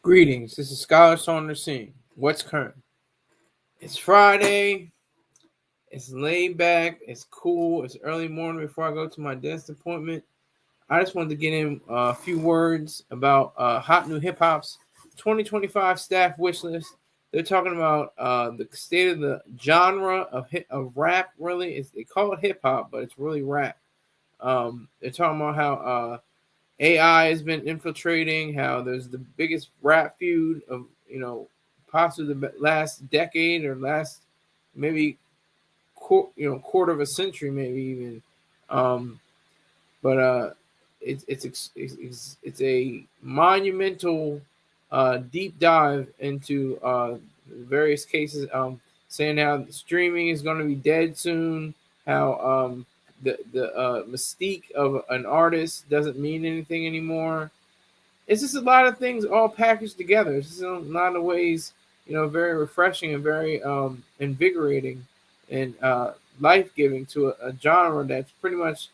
Greetings. This is Scholar on the Scene. What's current? It's Friday. It's laid back. It's cool. It's early morning before I go to my dentist appointment. I just wanted to get in a few words about Hot New Hip Hop's 2025 staff wish list. They're talking about the state of the genre of rap. Really, they call it hip hop, but it's really rap. They're talking about how AI has been infiltrating, how there's the biggest rap feud of, possibly the last decade or last maybe quarter of a century, maybe even. Um, but it's a monumental deep dive into various cases, saying how streaming is going to be dead soon, how the mystique of an artist doesn't mean anything anymore. It's just a lot of things all packaged together. It's just in a lot of ways, very refreshing and very invigorating and life giving to a genre that's pretty much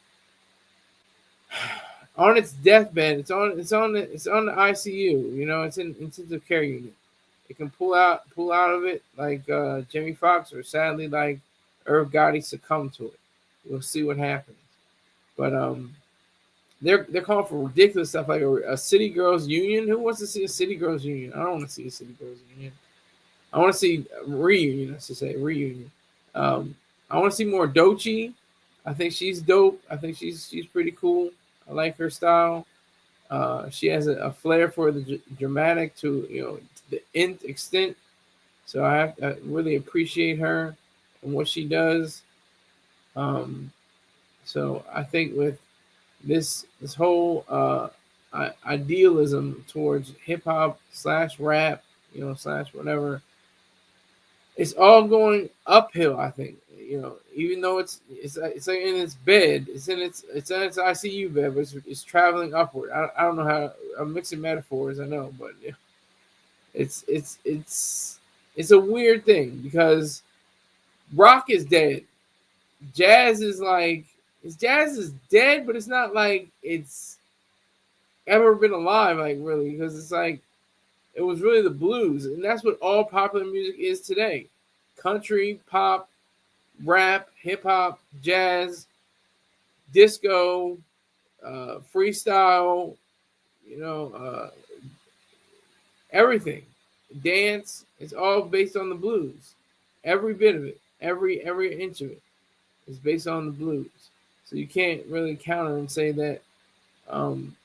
on its deathbed. It's on the ICU. It's in intensive care unit. It can pull out of it like Jimmy Fox, or sadly like Irv Gotti succumbed to it. We'll see what happens. But they're calling for ridiculous stuff like a City Girls Union. Who wants to see a City Girls Union? I don't want to see a City Girls Union. I want to see a reunion. I should say reunion. I want to see more Doechii. I think she's dope. I think she's pretty cool. I like her style. She has a flair for the dramatic to the nth extent. So I really appreciate her and what she does. So I think with this whole idealism towards hip hop slash rap, slash whatever, it's all going uphill. I think, even though it's like in its bed, it's in its ICU bed, but it's traveling upward. I don't know how. I'm mixing metaphors, I know, but it's a weird thing because rock is dead. Jazz is like jazz is dead, but it's not like it's ever been alive, like really, because it's like it was really the blues, and that's what all popular music is today: country, pop, rap, hip hop, jazz, disco, freestyle, you know, uh, everything, dance. It's all based on the blues. Every bit of it, every inch of it, is based on the blues. So you can't really counter and say that um,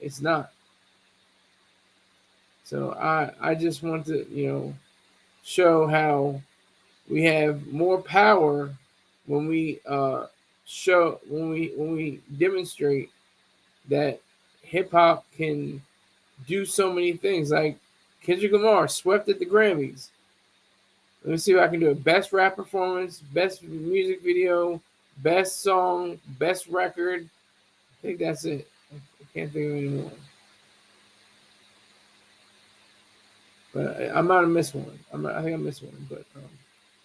it's not. So I just want to show how we have more power when we show when we demonstrate that hip hop can do so many things. Like Kendrick Lamar swept at the Grammys. Let me see if I can do it. Best rap performance, best music video, best song, best record. I think that's it. I can't think of any more. But I might have missed one. I think I missed one. But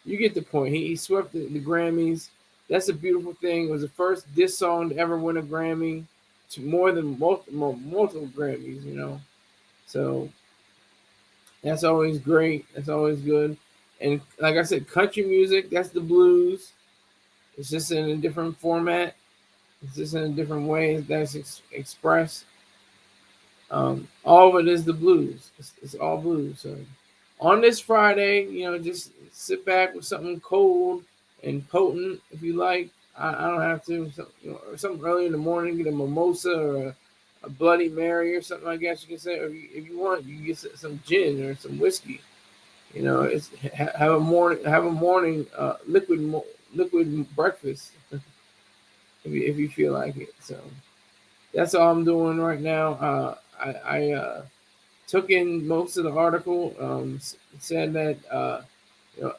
you get the point. He swept the Grammys. That's a beautiful thing. It was the first diss song to ever win a Grammy, to more than multiple Grammys. So that's always great. That's always good. And like I said, country music, that's the blues. It's just in a different format. It's just in a different way that's expressed. All of it is the blues. It's all blues. So on this Friday, just sit back with something cold and potent if you like. I don't have to. Or something early in the morning, get a mimosa or a Bloody Mary or something. I guess you can say. Or if you want, you can get some gin or some whiskey. It's have a morning liquid breakfast if you feel like it. So that's all I'm doing right now. I took in most of the article. Said that you know,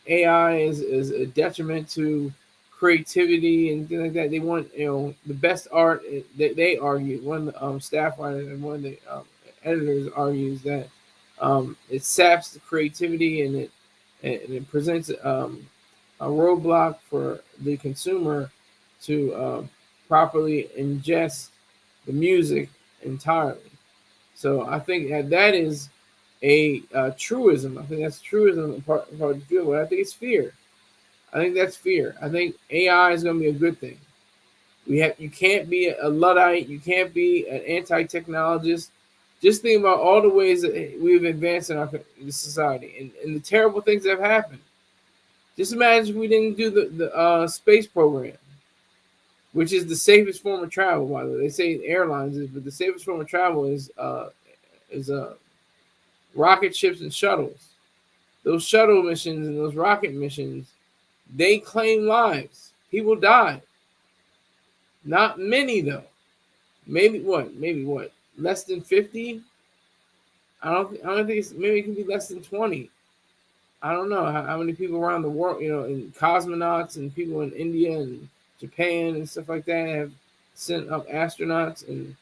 AI is a detriment to creativity and things like that. They want the best art. They argue, one of the staff writers and one of the editors argues that it saps the creativity and it presents a roadblock for the consumer to properly ingest the music entirely. So I think that is a truism. I think that's truism part of the field. But I think it's fear. I think that's fear. I think AI is going to be a good thing. You can't be a luddite. You can't be an anti-technologist. Just think about all the ways that we've advanced in our society and the terrible things that have happened. Just imagine if we didn't do the space program, which is the safest form of travel. By the way, they say airlines is, but the safest form of travel is rocket ships and shuttles. Those shuttle missions and those rocket missions, they claim lives. People died. Not many though. Maybe what? Maybe what? Less than 50? I don't think it's maybe it can be less than 20. I don't know how many people around the world, and cosmonauts and people in India and Japan and stuff like that have sent up astronauts and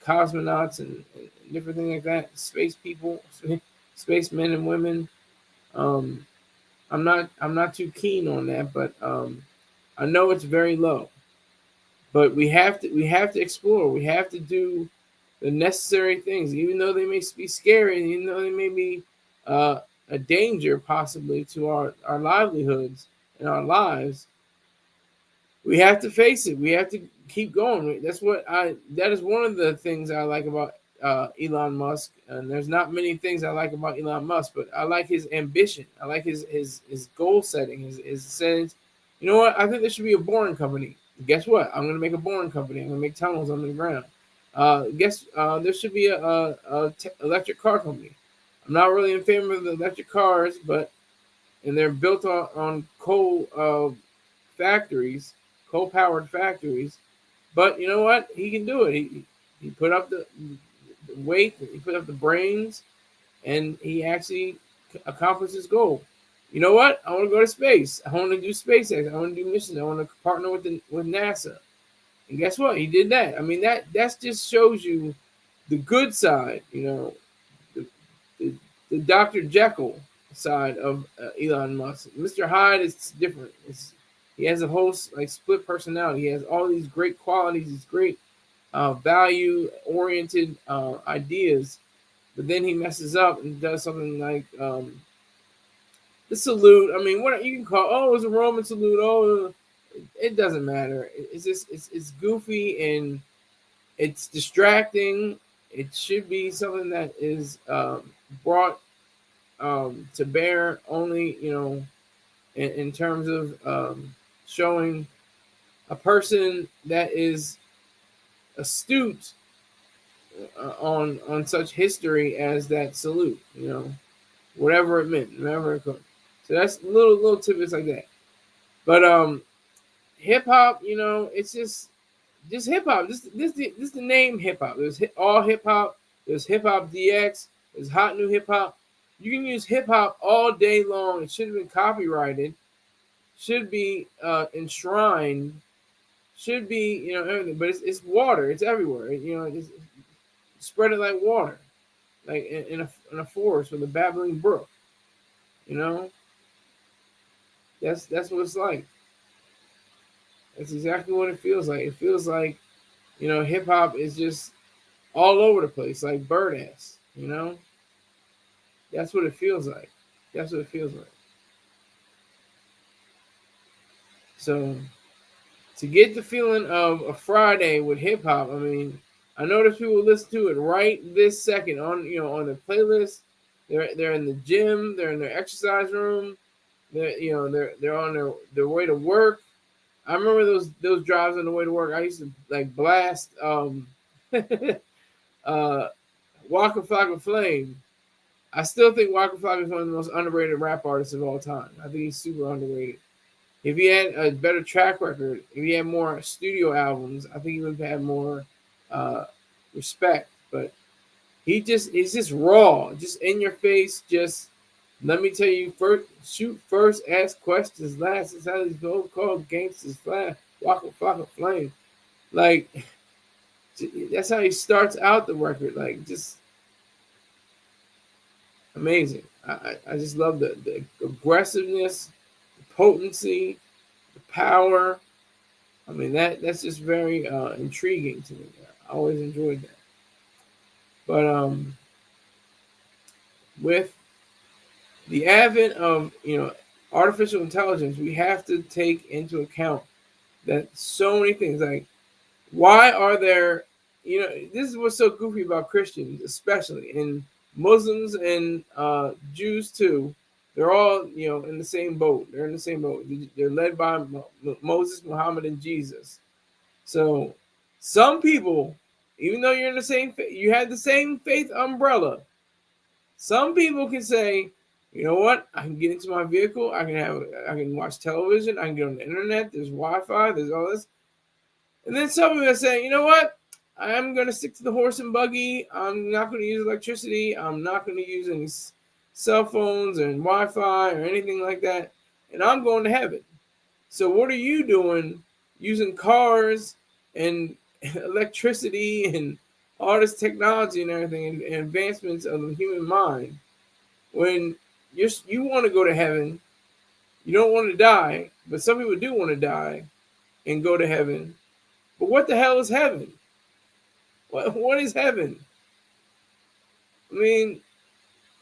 cosmonauts and different things like that. Space people, space men and women. Um, I'm not too keen on that, but I know it's very low. But we have to explore. We have to do the necessary things, even though they may be scary, and even though they may be uh, a danger possibly to our livelihoods and our lives. We have to face it. We have to keep going. That is one of the things I like about Elon Musk. And there's not many things I like about Elon Musk, but I like his ambition. I like his goal setting. His saying, you know what? I think there should be a boring company. Guess what? I'm going to make a boring company. I'm going to make tunnels under the ground. There should be a electric car company. I'm not really in favor of the electric cars, and they're built on coal factories, coal powered factories. But you know what? He can do it. He put up the weight, he put up the brains, and he actually accomplished his goal. You know what? I want to go to space. I want to do SpaceX. I want to do missions. I want to partner with NASA. And guess what? He did that. I mean, that just shows you the good side. The, the, the Dr. Jekyll side of Elon Musk. Mr. Hyde is different. He has a whole split personality. He has all these great qualities, these great value oriented ideas, but then he messes up and does something like the salute. I mean, what you can call, oh, it's a Roman salute. Oh, it doesn't matter. It's just it's goofy and it's distracting. It should be something that is brought to bear only, in terms of showing a person that is astute on such history as that salute, whatever it meant, whatever it could. So that's little tidbits like that. But hip hop, it's just hip hop. This the name hip hop. There's all hip hop. There's hip hop DX. There's hot new hip hop. You can use hip hop all day long. It should have been copyrighted. Should be enshrined. Should be everything. But it's water. It's everywhere. It's spread it like water, like in a forest with a babbling brook. You know, that's what it's like. That's exactly what it feels like. It feels like, hip hop is just all over the place, like bird ass. That's what it feels like. That's what it feels like. So to get the feeling of a Friday with hip hop, I mean, I know there's people who listen to it right this second on the playlist. They're in the gym, they're in their exercise room, they're on their way to work. I remember those drives on the way to work. I used to like blast Waka Flocka Flame. I still think Waka Flocka is one of the most underrated rap artists of all time. I think he's super underrated. If he had a better track record, if he had more studio albums, I think he would have had more respect. But he's just raw, just in your face. Just let me tell you, first shoot first, ask questions last. That's how these both called gangsters fly. Waka Flocka Flame. Like that's how he starts out the record. Like just amazing. I just love the aggressiveness, the potency, the power. I mean that's just very intriguing to me. I always enjoyed that. But with the advent of artificial intelligence, we have to take into account that so many things, like why are there, this is what's so goofy about Christians, especially, and Muslims and Jews too. They're all in the same boat. They're in the same boat. They're led by Moses, Muhammad, and Jesus. So some people, even though you're in the same, you have the same faith umbrella. Some people can say, you know what? I can get into my vehicle. I can watch television. I can get on the internet. There's Wi-Fi. There's all this. And then some people say, you know what? I'm going to stick to the horse and buggy. I'm not going to use electricity. I'm not going to use any cell phones and Wi-Fi or anything like that. And I'm going to heaven. So what are you doing using cars and electricity and all this technology and everything and advancements of the human mind when you want to go to heaven? You don't want to die, but some people do want to die and go to heaven. But what the hell is heaven? What is heaven? I mean,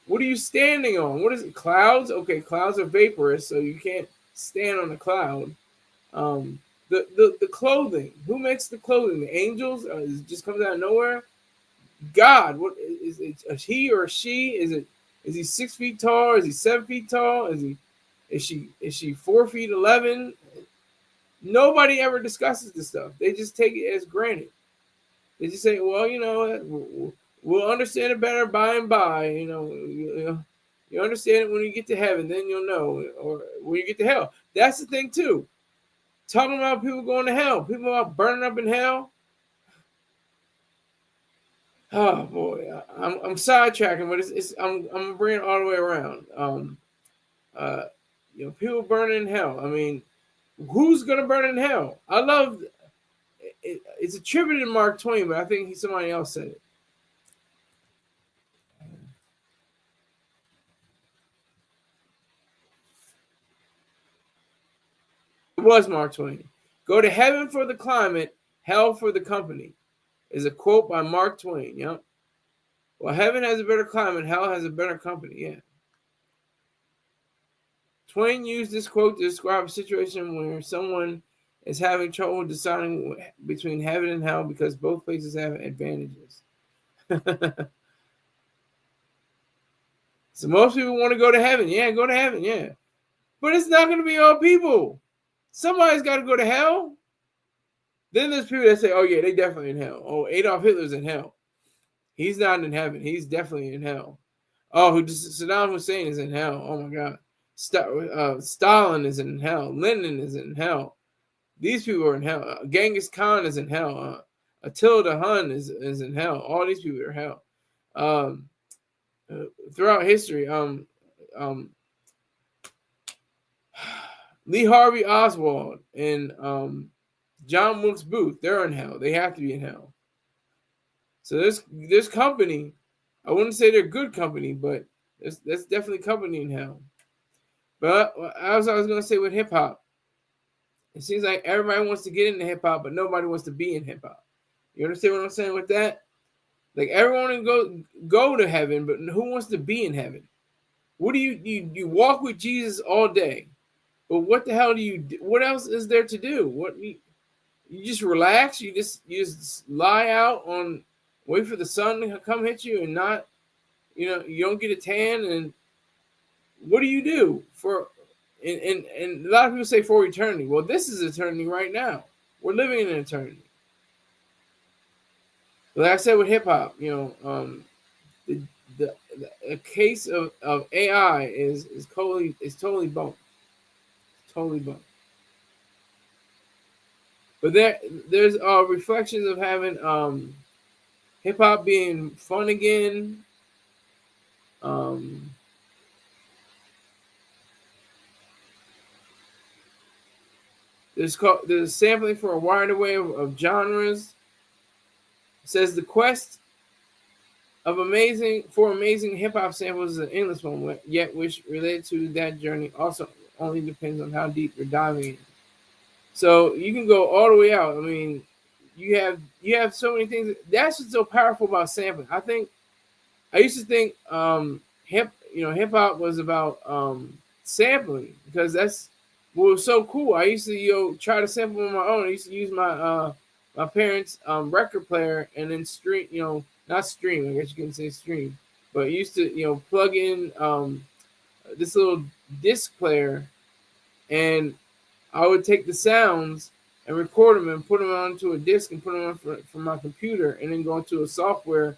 what are you standing on? What is it? Clouds? Okay, clouds are vaporous, so you can't stand on a cloud. The clothing. Who makes the clothing? The angels? It just comes out of nowhere. God. What is it? A he or a she? Is he 6 feet tall? Is he 7 feet tall? Is she 4 feet 11? Nobody ever discusses this stuff. They just take it as granted. They just say, well, we'll understand it better by and by. You understand it when you get to heaven, then you'll know, or when you get to hell. That's the thing too. Talking about people going to hell, people about burning up in hell. Oh boy, I'm sidetracking, but I'm bringing it all the way around. People burning in hell. I mean, who's gonna burn in hell? I love it. It's attributed to Mark Twain, but I think somebody else said it. It was Mark Twain. Go to heaven for the climate, hell for the company, is a quote by Mark Twain. Yep. Well, heaven has a better climate, hell has a better company. Yeah. Twain used this quote to describe a situation where someone is having trouble deciding between heaven and hell because both places have advantages. So most people want to go to heaven. Yeah, go to heaven. Yeah. But it's not going to be all people. Somebody's got to go to hell. Then there's people that say, oh, yeah, they definitely in hell. Oh, Adolf Hitler's in hell. He's not in heaven. He's definitely in hell. Oh, Saddam Hussein is in hell. Oh, my God. Stalin is in hell. Lenin is in hell. These people are in hell. Genghis Khan is in hell. Attila the Hun is in hell. All these people are in hell. Throughout history, Lee Harvey Oswald and John Wilkes Booth, they're in hell. They have to be in hell. So there's company. I wouldn't say they're good company, but that's definitely company in hell. But as I was going to say with hip hop, it seems like everybody wants to get into hip hop, but nobody wants to be in hip hop. You understand what I'm saying with that? Like everyone go to heaven, but who wants to be in heaven? What do you walk with Jesus all day, but what the hell do you do? What else is there to do? What you just relax? You just lie out on, wait for the sun to come hit you, and not, you don't get a tan. And what do you do for? And a lot of people say for eternity. Well, this is eternity right now. We're living in an eternity. Like I said with hip hop, the case of AI is totally bumped. Totally bumped. But there's reflections of having hip hop being fun again. There's sampling for a wide array of genres. It says the quest of amazing hip hop samples is an endless one, yet which related to that journey also only depends on how deep you're diving in. So you can go all the way out. I mean, you have so many things. That's what's so powerful about sampling. I used to think hip hop was about sampling because that's what was so cool. I used to try to sample on my own. I used to use my parents' record player and then stream, not stream. I guess you can say stream, but I used to plug in this little disc player, and I would take the sounds and record them and put them onto a disc and put them on from my computer and then go into a software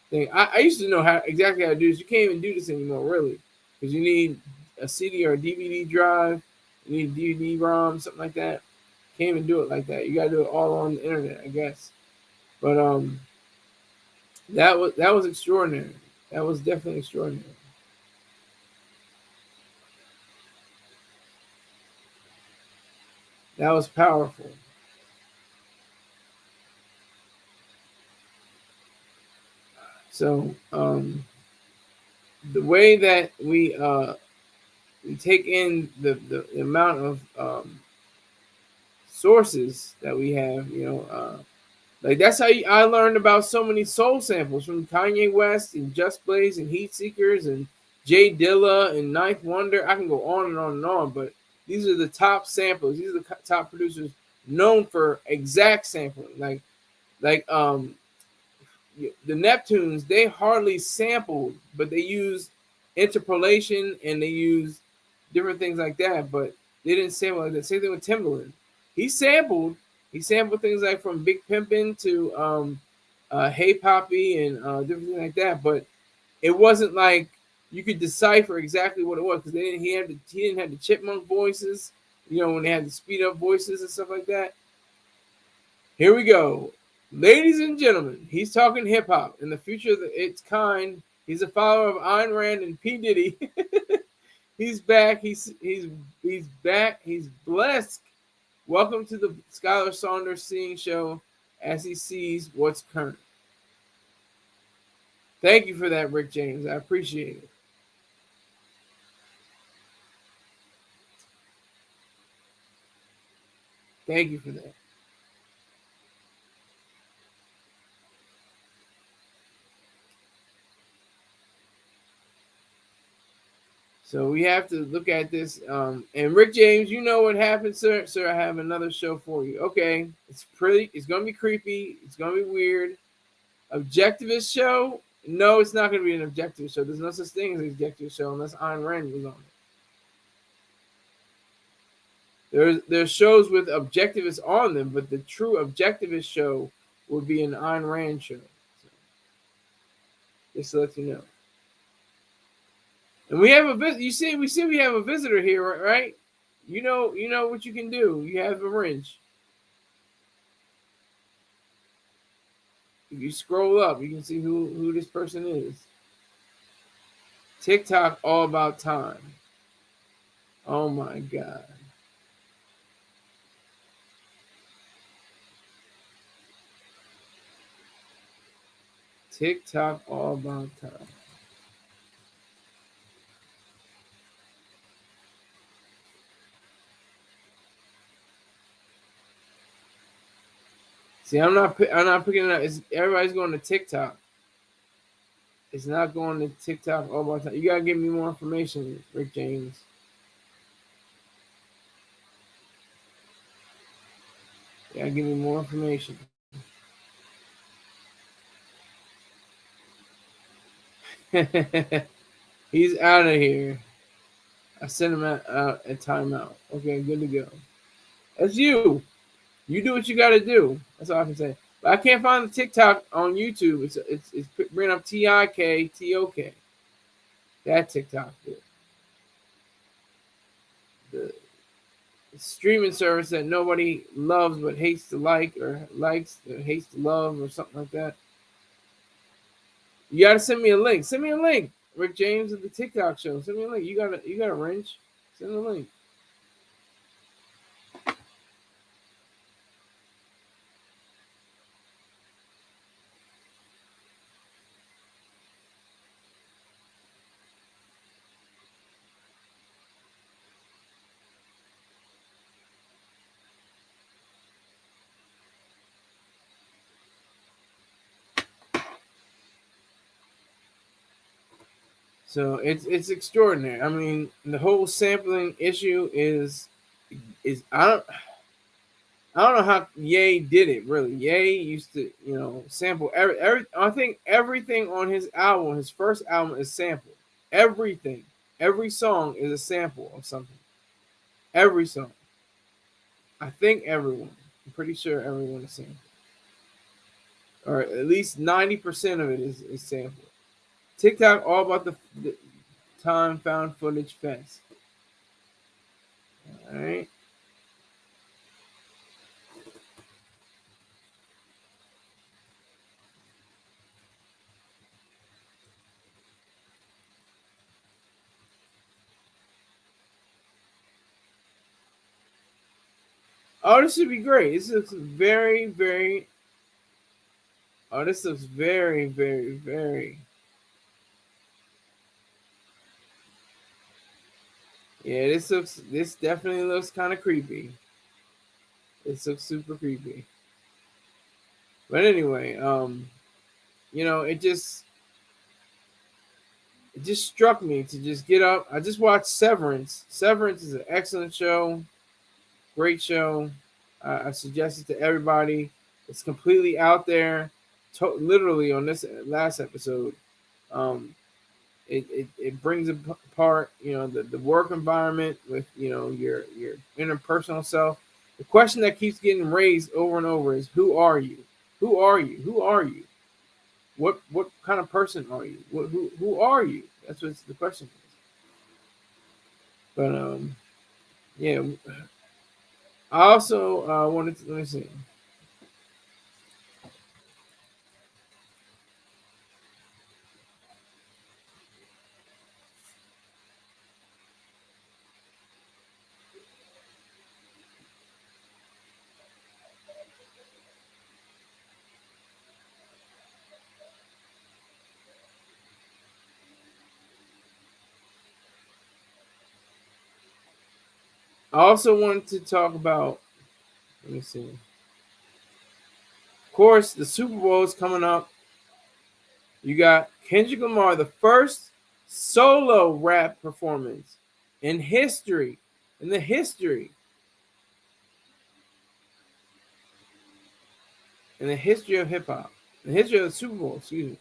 thing. I used to know exactly how to do this. You can't even do this anymore, really, because you need a CD or a DVD drive. You need a DVD ROM, something like that. Can't even do it like that. You got to do it all on the internet, I guess. But that was extraordinary. That was definitely extraordinary. That was powerful. So the way that we take in the amount of sources that we have, like that's how I learned about so many soul samples from Kanye West and Just Blaze and Heat Seekers and Jay Dilla and Ninth Wonder. I can go on and on and on, but these are the top samplers. These are the top producers known for exact sampling. Like the Neptunes, they hardly sampled, but they used interpolation and they used different things like that, but they didn't sample like that. Same thing with Timbaland. He sampled. He sampled things like from Big Pimpin' to Hey Poppy and different things like that, but it wasn't like you could decipher exactly what it was because he didn't have the chipmunk voices, when they had the speed up voices and stuff like that. Here we go. Ladies and gentlemen, he's talking hip hop in the future of its kind. He's a follower of Ayn Rand and P. Diddy. He's back. He's back. He's blessed. Welcome to the Skylar Saunders Seeing Show as he sees what's current. Thank you for that, Rick James. I appreciate it. Thank you for that. So we have to look at this. And Rick James, you know what happened, sir? Sir, I have another show for you. Okay, it's gonna be creepy. It's gonna be weird. Objectivist show? No, it's not gonna be an objectivist show. There's no such thing as an objectivist show unless Ayn Rand was on it. There's shows with objectivists on them, but the true objectivist show would be an Ayn Rand show. So, just to let you know. And we have a visit. We have a visitor here, right? You know what you can do. You have a wrench. If you scroll up, you can see who this person is. TikTok all about time. Oh my god. TikTok all about time. See, I'm not picking it up. Everybody's going to TikTok. It's not going to TikTok all about time. You gotta give me more information, Rick James. You gotta give me more information. He's out of here. I sent him at timeout. Okay, good to go. That's you. You do what you got to do. That's all I can say. But I can't find the TikTok on YouTube. It's bringing up TikTok. That TikTok. The streaming service that nobody loves but hates to like or likes or hates to love or something like that. You gotta send me a link. Send me a link. Rick James of the TikTok show. Send me a link. You got a wrench. Send me a link. So it's extraordinary. I mean, the whole sampling issue is I don't know how Ye did it really. Ye used to, sample every I think everything on his album, his first album is sampled. Everything. Every song is a sample of something. Every song. I think everyone. I'm pretty sure everyone is sampled. Or at least 90% of it is sampled. TikTok all about the time found footage fest. Alright. Oh, this should be great. This looks very, very. Oh, this looks very, very, very. Yeah, This definitely looks kind of creepy. This looks super creepy. But anyway, you know, it just struck me to just get up. I just watched Severance. Severance is an excellent show, great show. I suggest it to everybody. It's completely out there. Literally on this last episode, um, it brings apart the work environment with your interpersonal self. The question that keeps getting raised over and over is who are you who are you what kind of person are you who are you? That's what the question is. But yeah, I also wanted to let me see. I also wanted to talk about, let me see, of course the Super Bowl is coming up. You got Kendrick Lamar, the first solo rap performance in history, in the history, in the history of hip hop, in the history of the Super Bowl. Excuse me.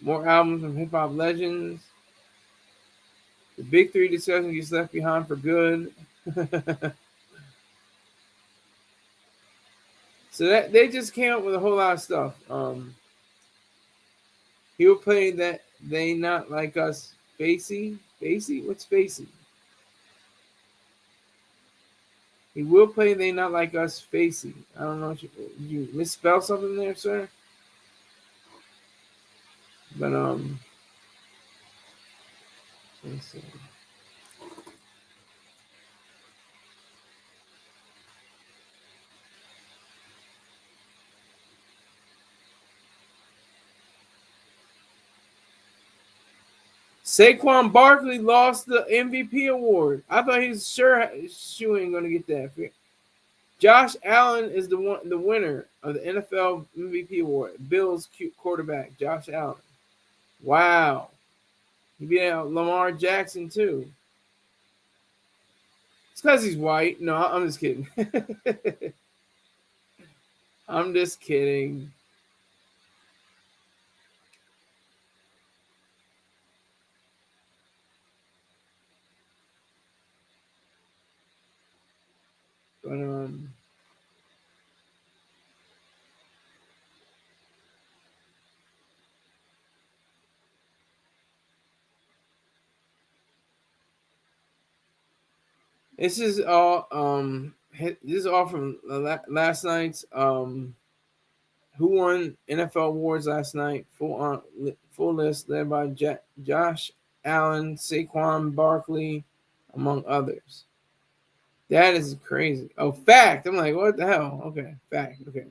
More albums from hip hop legends. The Big Three discussion gets left behind for good. So that they just came up with a whole lot of stuff. He will play that they not like us. Facey, Facey, what's Facey? He will play they not like us. Facey. I don't know if you misspell something there, sir. But let's see. Saquon Barkley lost the MVP award. I thought he was sure ain't gonna get that. Josh Allen is the winner of the NFL MVP award. Bills quarterback Josh Allen. Wow, he beat out Lamar Jackson too. It's because he's white. No, I'm just kidding. I'm just kidding. But this is all this is all from last night's who won NFL awards last night. Full list led by Josh Allen, Saquon Barkley, among others. That is crazy. Oh, fact. I'm like, what the hell? Okay, fact. Okay.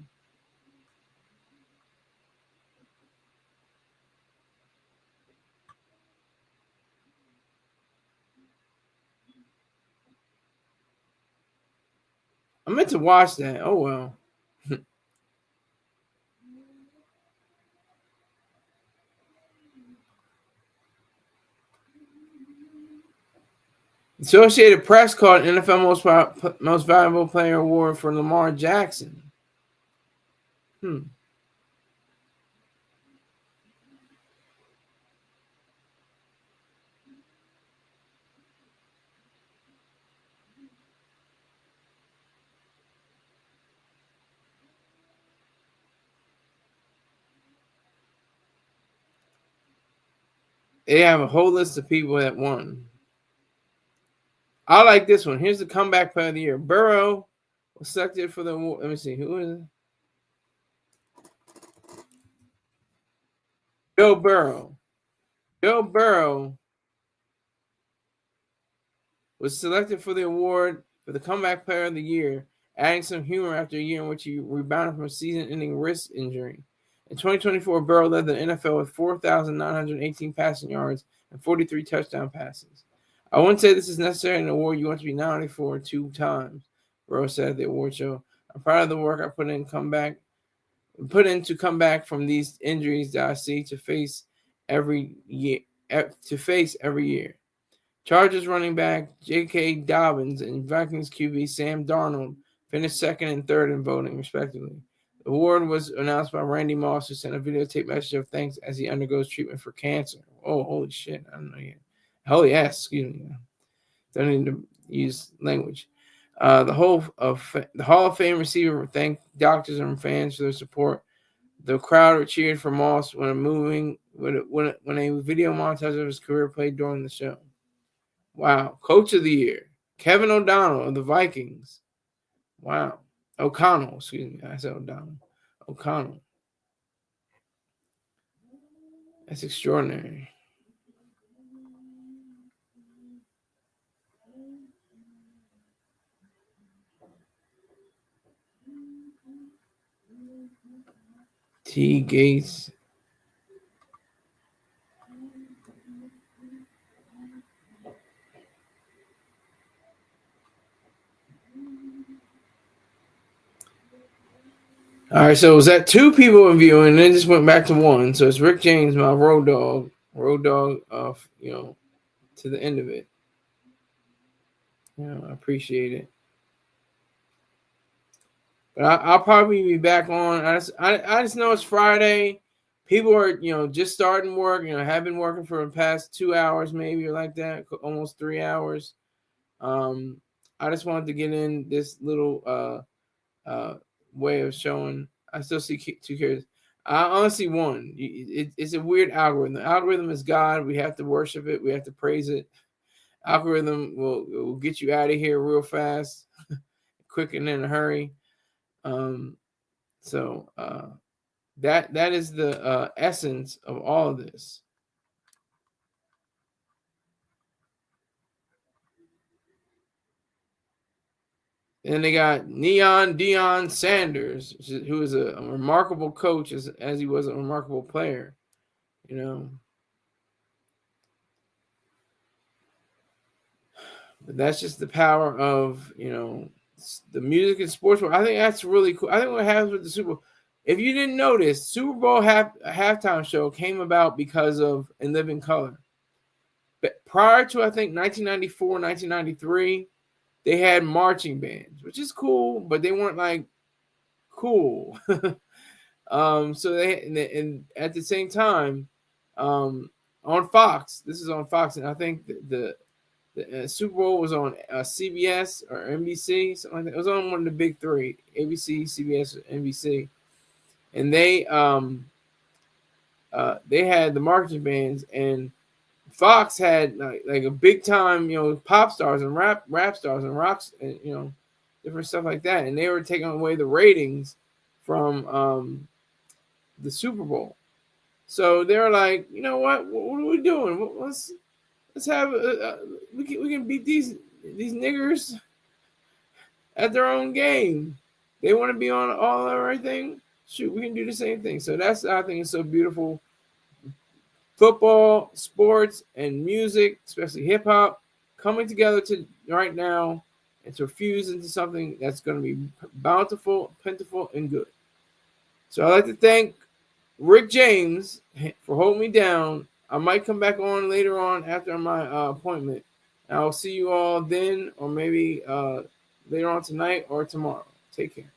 I meant to watch that. Oh well. Associated Press called NFL most valuable player award for Lamar Jackson. They have a whole list of people that won. I like this one. Here's the comeback player of the year. Burrow was selected for the award. Let me see. Who is it? Joe Burrow. Joe Burrow was selected for the award for the comeback player of the year, adding some humor after a year in which he rebounded from a season-ending wrist injury. In 2024, Burrow led the NFL with 4,918 passing yards and 43 touchdown passes. I wouldn't say this is necessarily an award you want to be nominated for 2 times, Burrow said at the award show. I'm proud of the work I put in to come back from these injuries that I see to face every year. Chargers running back J.K. Dobbins and Vikings QB Sam Darnold finished second and third in voting, respectively. The award was announced by Randy Moss, who sent a videotape message of thanks as he undergoes treatment for cancer. Oh, holy shit. I don't know yet. Holy ass, excuse me. Don't need to use language. The Hall of Fame receiver thanked doctors and fans for their support. The crowd cheered for Moss when a video montage of his career played during the show. Wow. Coach of the year, Kevin O'Donnell of the Vikings. Wow. O'Connell, excuse me. I said O'Donnell. O'Connell. That's extraordinary. T. Gates. All right, so it was that 2 people in viewing, and then just went back to 1. So it's Rick James, my road dog, to the end of it. I appreciate it. But I'll probably be back on. I just know it's Friday. People are, just starting work, have been working for the past 2 hours, maybe, or like that, almost 3 hours. I just wanted to get in this little way of showing. I still see 2 characters. I honestly won. It's a weird algorithm. The algorithm is God. We have to worship it. We have to praise it. Algorithm will get you out of here real fast, quick and in a hurry. So that is the essence of all of this. And they got Neon Deion Sanders, who is a remarkable coach as he was a remarkable player. But that's just the power of the music and sports. I think that's really cool. I think what happens with the Super Bowl, if you didn't notice, Super Bowl halftime show came about because of In Living Color. But prior to, I think, 1994, 1993, they had marching bands, which is cool, but they weren't like cool. So and at the same time, on Fox, this is on Fox, and I think the Super Bowl was on CBS or NBC, something like that. It was on one of the big 3, ABC, CBS, or NBC, and they had the marching bands, and Fox had like a big time, pop stars and rap stars and rocks and different stuff like that, and they were taking away the ratings from the Super Bowl. So they were like, you know what are we doing? Let's have we can beat these niggers at their own game. They want to be on all everything. Shoot, we can do the same thing. So I think it's so beautiful. Football, sports, and music, especially hip hop, coming together right now and to fuse into something that's going to be bountiful, plentiful, and good. So I'd like to thank Rick James for holding me down. I might come back on later on after my appointment. I'll see you all then, or maybe later on tonight or tomorrow. Take care.